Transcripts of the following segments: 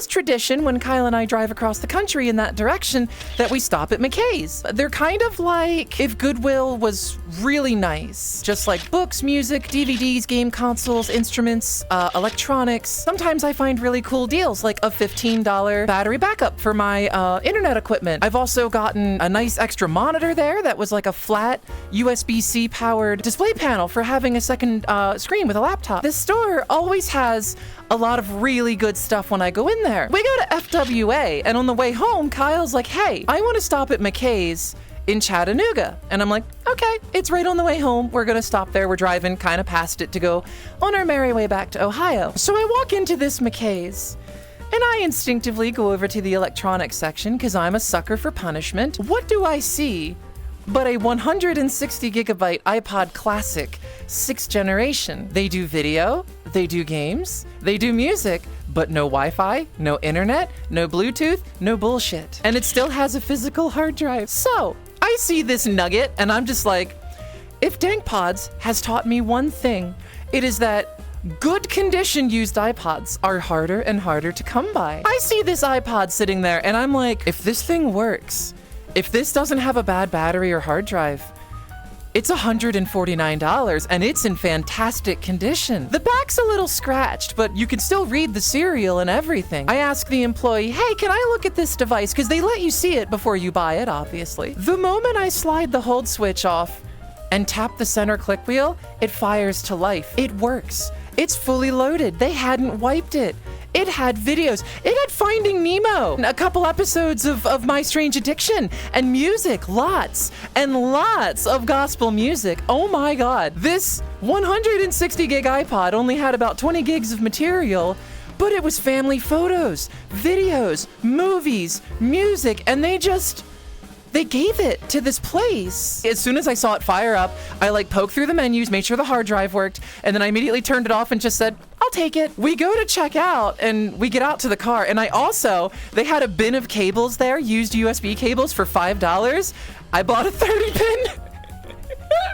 just tradition when Kyle and I drive across the country in that direction that we stop at McKay's. They're kind of like if Goodwill was really nice. Just like books, music, DVDs, game consoles, instruments, electronics. Sometimes I find really cool deals, like a $15 battery backup for my internet equipment. I've also gotten a nice extra monitor there that was like a flat USB-C powered display panel for having a second screen with a laptop. This store always has a lot of really good stuff when I go in there. We go to FWA, and on the way home, Kyle's like, hey, I want to stop at McKay's in Chattanooga. And I'm like, okay, it's right on the way home. We're gonna stop there. We're driving kind of past it to go on our merry way back to Ohio. So I walk into this McKay's, and I instinctively go over to the electronics section because I'm a sucker for punishment. What do I see but a 160 gigabyte iPod Classic 6th generation? They do video, they do games, they do music, but no Wi-Fi, no internet, no Bluetooth, no bullshit. And it still has a physical hard drive. So I see this nugget and I'm just like, if DankPods has taught me one thing, it is that good condition used iPods are harder and harder to come by. I see this iPod sitting there and I'm like, if this thing works, if this doesn't have a bad battery or hard drive, it's $149 and it's in fantastic condition. The back's a little scratched, but you can still read the serial and everything. I ask the employee, hey, can I look at this device? Because they let you see it before you buy it, obviously. The moment I slide the hold switch off and tap the center click wheel, it fires to life. It works. It's fully loaded. They hadn't wiped it. It had videos. It had Finding Nemo, a couple episodes of My Strange Addiction, and music, lots and lots of gospel music. Oh my God. This 160 gig iPod only had about 20 gigs of material, but it was family photos, videos, movies, music, and they gave it to this place. As soon as I saw it fire up, I poked through the menus, made sure the hard drive worked, and then I immediately turned it off and just said, I'll take it. We go to check out and we get out to the car. And they had a bin of cables there, used USB cables for $5. I bought a 30 pin.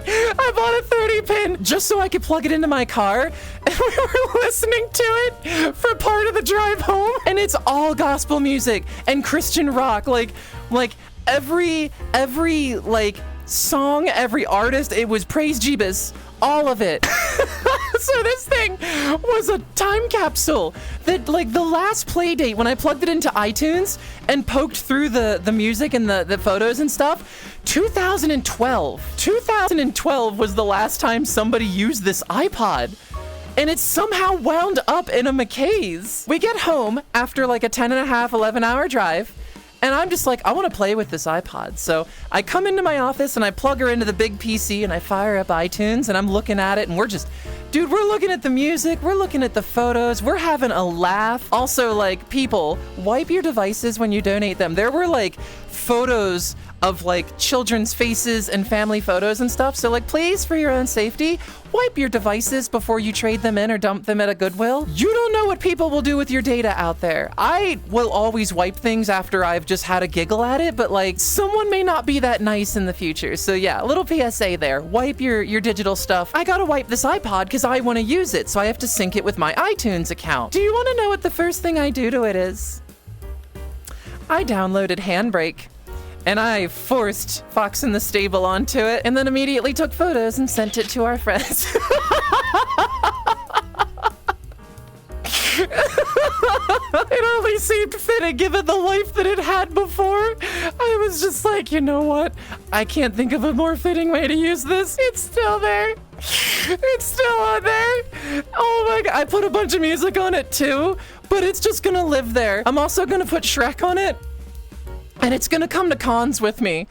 I bought a 30 pin just so I could plug it into my car, and we were listening to it for part of the drive home, and it's all gospel music and Christian rock, like every song, every artist, it was praise Jeebus, all of it. So this thing was a time capsule that the last play date when I plugged it into iTunes and poked through the music and the photos and stuff, 2012. 2012 was the last time somebody used this iPod. And it's somehow wound up in a McKay's. We get home after a 10 and a half, 11-hour drive. And I'm just like, I want to play with this iPod. So I come into my office and I plug her into the big PC and I fire up iTunes and I'm looking at it and we're looking at the music, we're looking at the photos, we're having a laugh. Also, people, wipe your devices when you donate them. There were photos of children's faces and family photos and stuff. So please, for your own safety, wipe your devices before you trade them in or dump them at a Goodwill. You don't know what people will do with your data out there. I will always wipe things after I've just had a giggle at it, but someone may not be that nice in the future. So yeah, a little PSA there. Wipe your digital stuff. I gotta wipe this iPod because I want to use it, so I have to sync it with my iTunes account. Do you want to know what the first thing I do to it is? I downloaded Handbrake. And I forced Fox in the Stable onto it, and then immediately took photos and sent it to our friends. It only seemed fitting given the life that it had before. I was just like, you know what? I can't think of a more fitting way to use this. It's still there. It's still on there. Oh my God. I put a bunch of music on it too, but it's just gonna live there. I'm also gonna put Shrek on it. And it's gonna come to cons with me.